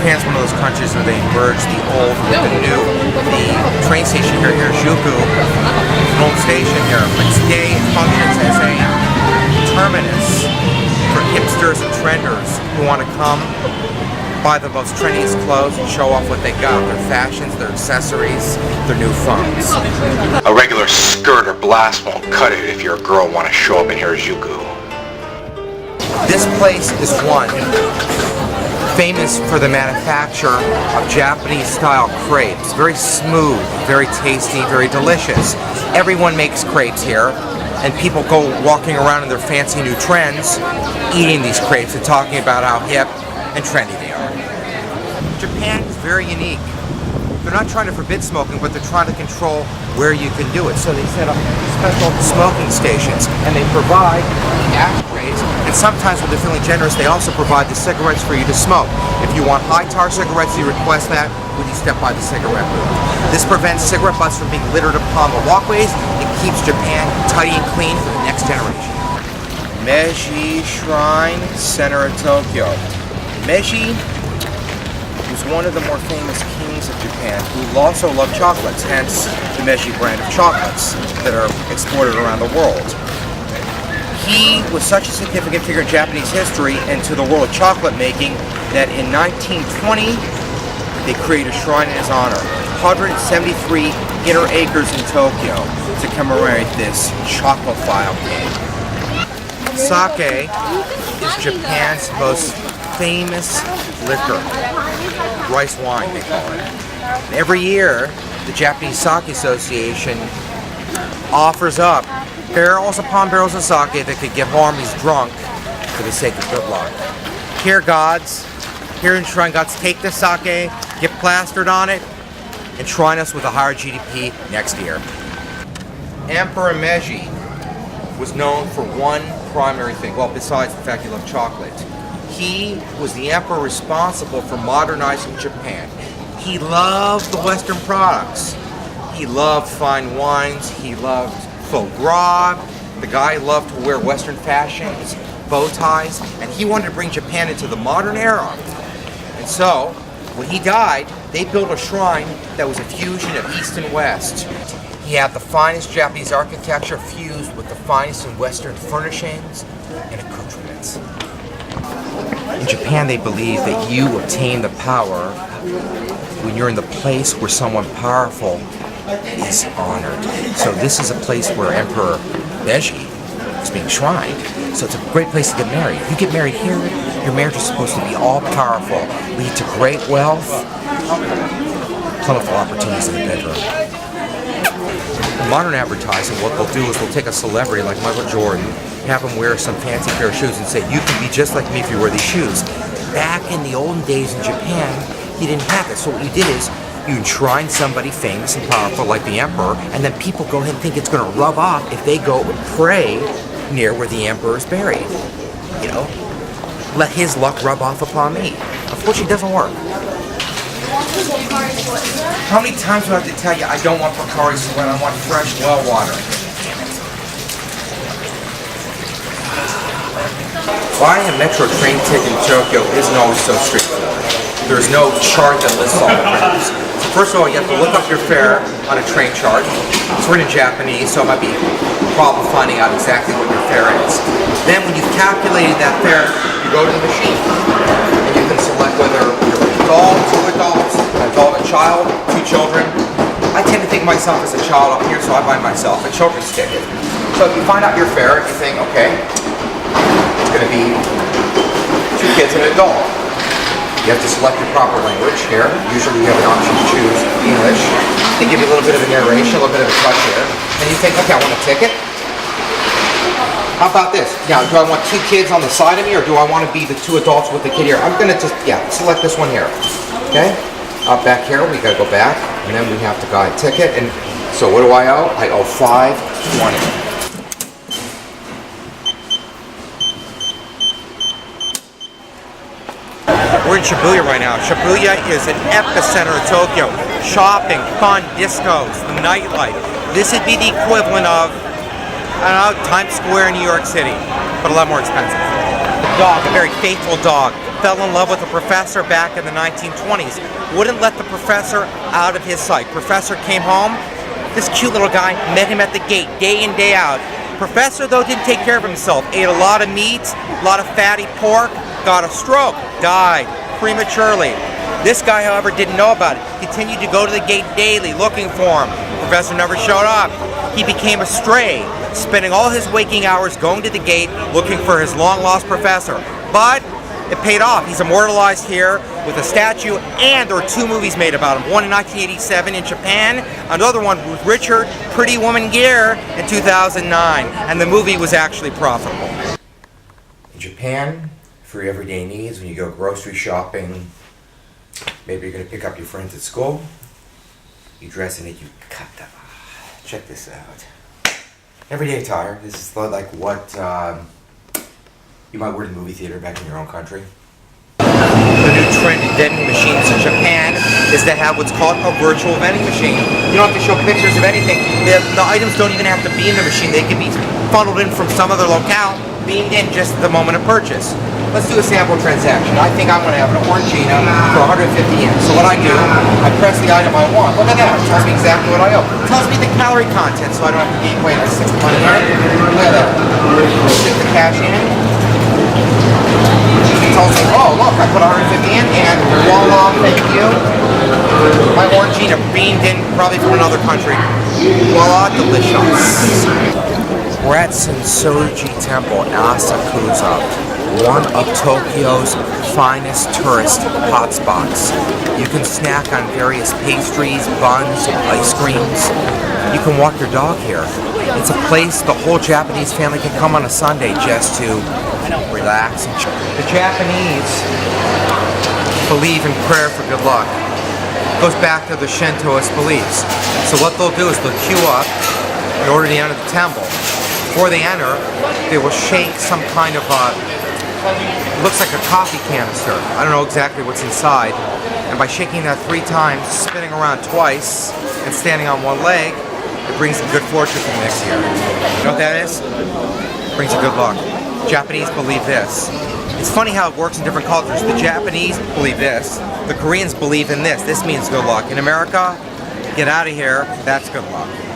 Japan's one of those countries where they merge the old with the new. The train station here, Harajuku, is an old station here, but today it functions as a terminus for hipsters and trenders who want to come buy the most trendiest clothes and show off what they got, their fashions, their accessories, their new phones. A regular skirt or blouse won't cut it if you're a girl want to show up in Harajuku. This place is one famous for the manufacture of Japanese-style crepes. Very smooth, very tasty, very delicious. Everyone makes crepes here, and people go walking around in their fancy new trends, eating these crepes and talking about how hip and trendy they are. Japan is very unique. They're not trying to forbid smoking, but they're trying to control where you can do it. So they set up special smoking stations, and they provide the ashtrays, and sometimes when they're feeling generous, they also provide the cigarettes for you to smoke. If you want high tar cigarettes, you request that when you step by the cigarette booth. This prevents cigarette butts from being littered upon the walkways. It keeps Japan tidy and clean for the next generation. Meiji Shrine, center of Tokyo. Meiji was one of the more famous kings of Japan who also loved chocolates, hence the Meiji brand of chocolates that are exported around the world. He was such a significant figure in Japanese history and to the world of chocolate making that in 1920 they created a shrine in his honor. 173 inner acres in Tokyo to commemorate this chocolate-file king. Sake is Japan's most famous liquor. Rice wine, they call it. And every year, the Japanese Sake Association offers up barrels upon barrels of sake that could get armies drunk for the sake of good luck. Here, gods, here in Shrine Gods, take the sake, get plastered on it, and shrine us with a higher GDP next year. Emperor Meiji was known for one primary thing, well, besides the fact he loved chocolate. He was the emperor responsible for modernizing Japan. He loved the Western products. He loved fine wines. He loved faux gras. The guy loved to wear Western fashions, bow ties, and he wanted to bring Japan into the modern era. And so, when he died, they built a shrine that was a fusion of East and West. He had the finest Japanese architecture fused with the finest in Western furnishings and accoutrements. In Japan, they believe that you obtain the power when you're in the place where someone powerful is honored. So this is a place where Emperor Meiji is being shrined. So it's a great place to get married. If you get married here, your marriage is supposed to be all-powerful, lead to great wealth, plentiful opportunities in the bedroom. In modern advertising, what they'll do is they'll take a celebrity like Michael Jordan, have him wear some fancy pair of shoes and say, you can be just like me if you wear these shoes. Back in the olden days in Japan, you didn't have it. So what you did is you enshrine somebody famous and powerful like the emperor, and then people go ahead and think it's going to rub off if they go and pray near where the emperor is buried. You know, let his luck rub off upon me. Unfortunately, it doesn't work. How many times do I have to tell you I don't want Pocari Sweat, I want fresh well water? Buying a metro train ticket in Tokyo isn't always so straightforward. There's no chart that lists all the fares. So first of all, you have to look up your fare on a train chart. It's written in Japanese, so it might be a problem finding out exactly what your fare is. Then when you've calculated that fare, you go to the machine. And you can select whether you're an adult, two adults, an adult, a child, two children. I tend to think of myself as a child up here, so I buy myself a children's ticket. So if you find out your fare, you think, okay, it's going to be two kids and an adult. You have to select your proper language here. Usually you have an option to choose English. They give you a little bit of a narration, a little bit of a touch here. And you think, okay, I want a ticket. How about this? Now, do I want two kids on the side of me, or do I want to be the two adults with the kid here? I'm going to just, select this one here. Okay? Up back here, we got to go back, and then we have to buy a ticket. And so what do I owe? I owe $5.20. We're in Shibuya right now. Shibuya is an epicenter of Tokyo. Shopping, fun, discos, the nightlife. This would be the equivalent of, I don't know, Times Square in New York City, but a lot more expensive. A dog, a very faithful dog, fell in love with a professor back in the 1920s. Wouldn't let the professor out of his sight. Professor came home. This cute little guy met him at the gate day in, day out. Professor, though, didn't take care of himself. Ate a lot of meat, a lot of fatty pork, got a stroke, died prematurely. This guy, however, didn't know about it. Continued to go to the gate daily looking for him. Professor never showed up. He became a stray, spending all his waking hours going to the gate looking for his long-lost professor. But it paid off. He's immortalized here with a statue, and there are 2 movies made about him. One in 1987 in Japan, another one with Richard Pretty Woman Gere in 2009, and the movie was actually profitable. In Japan, for your everyday needs, when you go grocery shopping, maybe you're going to pick up your friends at school, you dress in a yukata. Check this out. Everyday attire. This is like what you might wear to the movie theater back in your own country. The new trend in vending machines in Japan is to have what's called a virtual vending machine. You don't have to show pictures of anything. The items don't even have to be in the machine. They can be funneled in from some other locale, beamed in just at the moment of purchase. Let's do a sample transaction. I think I'm going to have an orangina for 150 yen. So what I do, I press the item I want. Look at that. It tells me exactly what I owe. It tells me the calorie content, so I don't have to gain weight. I stick the money in. Look at that. Stick the cash in. It tells me, oh, look, I put 150 in, and voila, thank you. My orangina beamed in, probably from another country. Voila, delicious. We're at Sensoji Temple in Asakusa, one of Tokyo's finest tourist hotspots. You can snack on various pastries, buns, ice creams. You can walk your dog here. It's a place the whole Japanese family can come on a Sunday just to relax and chill. The Japanese believe in prayer for good luck. It goes back to the Shintoist beliefs. So what they'll do is they'll queue up in order to enter the temple. Before they enter, they will shake some kind of it looks like a coffee canister. I don't know exactly what's inside. And by shaking that 3 times, spinning around twice, and standing on one leg, it brings good fortune for the next year. You know what that is? It brings you good luck. Japanese believe this. It's funny how it works in different cultures. The Japanese believe this. The Koreans believe in this. This means good luck. In America, get out of here. That's good luck.